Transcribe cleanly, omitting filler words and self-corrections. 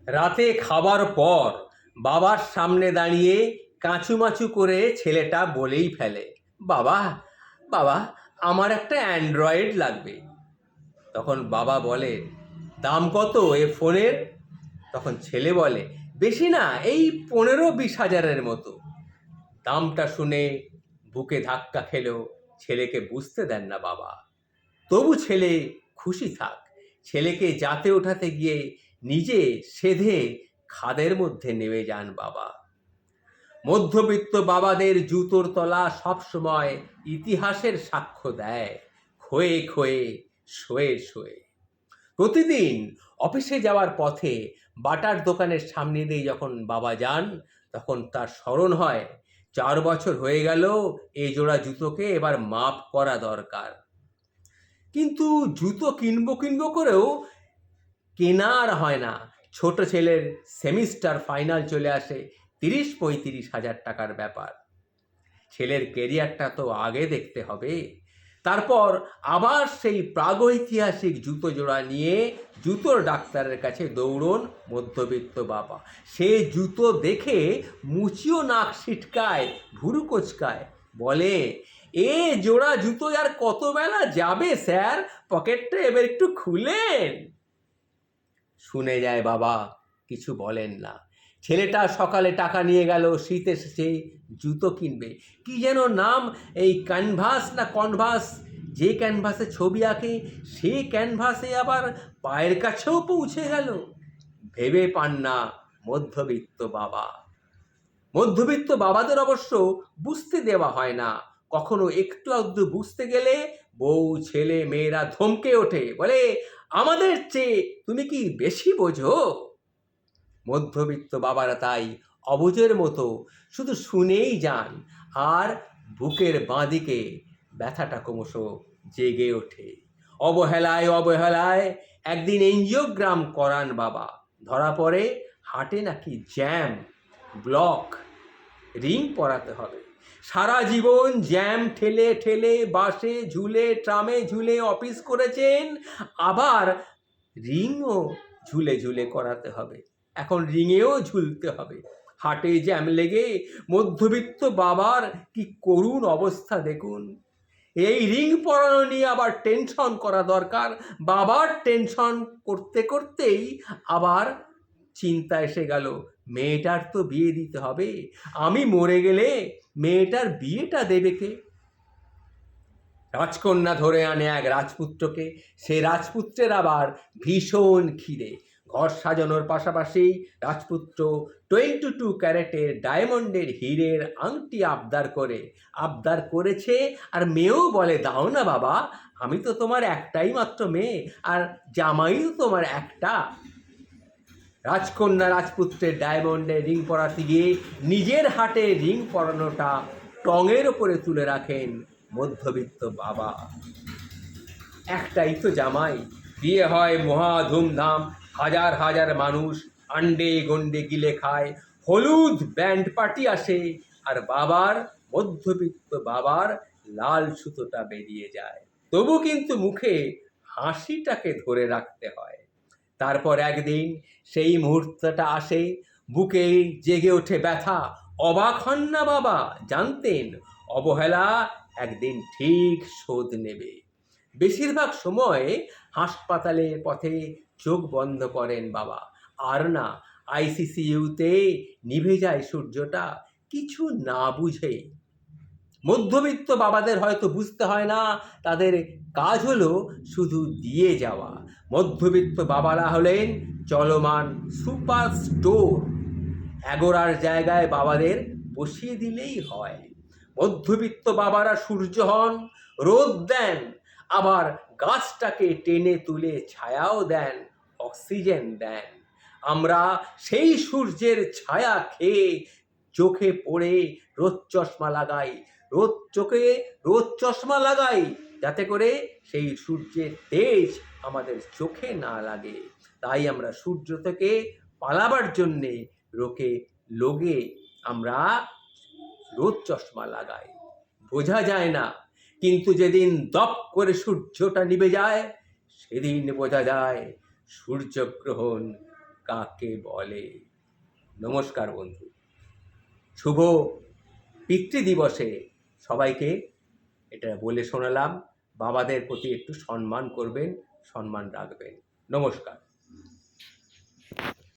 রাতে খাবার পর বাবার সামনে দাঁড়িয়ে কাঁচুমাচু করে ছেলেটা বলেই ফেলে, বাবা বাবা আমার একটা অ্যান্ড্রয়েড লাগবে। তখন বাবা বলে, দাম কত এ ফোনের? তখন ছেলে বলে, বেশি না, এই 15-20 হাজারের মতো। দামটা শুনে বুকে ধাক্কা খেলেও ছেলেকে বুঝতে দেন না বাবা। তবু ছেলে খুশি থাক। ছেলেকে যাতে ওঠাতে গিয়ে নিজে সেধে খাদের মধ্যে নেমে যান বাবা। মধ্যবিত্ত বাবাদের জুতোর তলা সবসময় ইতিহাসের সাক্ষ্য দেয়, ক্ষয়ে ক্ষয়ে, শোয়ে শোয়ে। প্রতিদিন অফিসে যাওয়ার পথে বাটার দোকানের সামনে দিয়ে যখন বাবা যান, তখন তার স্মরণ হয়, 4 বছর হয়ে গেল এই জোড়া জুতোকে এবার মাপ করা দরকার। কিন্তু জুতো কিনবো করেও কেনা আর হয় না। ছোট ছেলের সেমিস্টার ফাইনাল চলে আসে, 30-35 হাজার টাকার ব্যাপার। ছেলের কেরিয়ারটা তো আগে দেখতে হবে। তারপর আবার সেই প্রাগৈতিহাসিক জুতো জোড়া নিয়ে জুতোর ডাক্তারের কাছে দৌড়ন মধ্যবিত্ত বাবা। সে জুতো দেখে মুচিও নাক ছিটকায়, ভুরু কোচকায়, বলে, এ জোড়া জুতো আর কত বেলা যাবে স্যার, পকেটটা এবার একটু খুলেন। শুনে যায় বাবা, কিছু বলেন না। ছেলেটা সকালে টাকা নিয়ে গেল, শীত এসেছে, জুতো কিনবে। কি যেন নাম, এই ক্যানভাস না কনভাস, যে ক্যানভাসে ছবি আঁকে সে ক্যানভাসে আবার পায়ের কাছেও পৌঁছে গেল। ভেবে পান না মধ্যবিত্ত বাবা। মধ্যবিত্ত বাবাদের অবশ্য বুঝতে দেওয়া হয় না। কখনো একটু আধটু বুঝতে গেলে বউ ছেলে মেয়েরা ধমকে ওঠে, বলে, আমাদের চেয়ে তুমি কি বেশি বোঝো? মধ্যবিত্ত বাবারা তাই অবুঝের মতো শুধু শুনেই যান, আর বুকের বাঁদিকে ব্যথাটা ক্রমশ জেগে ওঠে। অবহেলায় অবহেলায় একদিন এনজিওগ্রাম করান বাবা। ধরা পড়ে হাটে নাকি জ্যাম, ব্লক, রিং পরাতে হবে। সারা জীবন জ্যাম ঠেলে ঠেলে বাসে ঝুলে ট্রামে ঝুলে অফিস করেছেন, আবার রিংও ঝুলে ঝুলে করাতে হবে। এখন রিংয়েও ঝুলতে হবে। হাটে জ্যাম লেগে মধ্যবিত্ত বাবার কি করুণ অবস্থা দেখুন। এই রিং পরানো নিয়ে আবার টেনশন করা দরকার। বাবার টেনশন করতে করতেই আবার চিন্তা এসে গেল, মেয়েটার তো বিয়ে দিতে হবে। আমি মরে গেলে মেয়েটার বিয়েটা দেবে কে? রাজকন্যা ধরে আনে এক রাজপুত্রকে। সে রাজপুত্রের আবার ভীষণ খিদে। ঘর সাজানোর পাশাপাশি রাজপুত্র 22 ক্যারেটের ডায়মন্ডের হীরের আংটি আবদার করেছে। আর মেয়েও বলে, দাও না বাবা, আমি তো তোমার একটাই মাত্র মেয়ে, আর জামাইও তোমার একটা। রাজকন্যা রাজপুত্রের ডায়মন্ডের রিং পরাতে গিয়ে নিজের হাতে রিং পরানোটা টঙের ওপরে তুলে রাখেন মধ্যবিত্ত বাবা। একটাই তো জামাই, বিয়ে হয় মহা ধুমধাম, হাজার হাজার মানুষ আন্ডে গন্ডে গিলে খায়, হলুদ ব্যান্ড পার্টি আসে, আর মধ্যবিত্ত বাবার লাল সুতোটা বেরিয়ে যায়। তবু কিন্তু মুখে হাসিটাকে ধরে রাখতে হয়। তারপর একদিন সেই মুহূর্তটা আসে, বুকে জেগে ওঠে ব্যথা। অবাক হন না বাবা, জানতেন অবহেলা একদিন ঠিক শোধ নেবে। বেশিরভাগ সময় হাসপাতালের পথে চোখ বন্ধ করেন বাবা। আর না, আইসিসিইউতে নিভে যায় সূর্যটা, কিছু না বুঝে। মধ্যবিত্ত বাবাদের হয়তো বুঝতে হয় না, তাদের কাজ হলো শুধু দিয়ে যাওয়া। মধ্যবিত্ত বাবারা হলেন চলমান সুপার স্টোর। এগোরার জায়গায় বাবাদের বসিয়ে দিলেই হয়। মধ্যবিত্ত বাবারা সূর্য হন, রোদ দেন, আবার গাছটাকে টেনে তুলে ছায়াও দেন, অক্সিজেন দেন। আমরা সেই সূর্যের ছায়া খেয়ে চোখে পড়ে রোদ চশমা লাগাই, যাতে করে সেই সূর্যের তেজ আমাদের চোখে না লাগে। তাই আমরা সূর্য থেকে পালাবার জন্যে লোগে আমরা রোদ চশমা লাগাই। বোঝা যায় না, কিন্তু যেদিন দপ করে সূর্যটা নিভে যায়, সেদিন বোঝা যায় সূর্যগ্রহণ কাকে বলে। নমস্কার বন্ধু। শুভ পিতৃদিবসে সবাইকে এটা বলে শোনালাম, বাবাদের প্রতি একটু সম্মান করবেন, সম্মান রাখবেন। নমস্কার।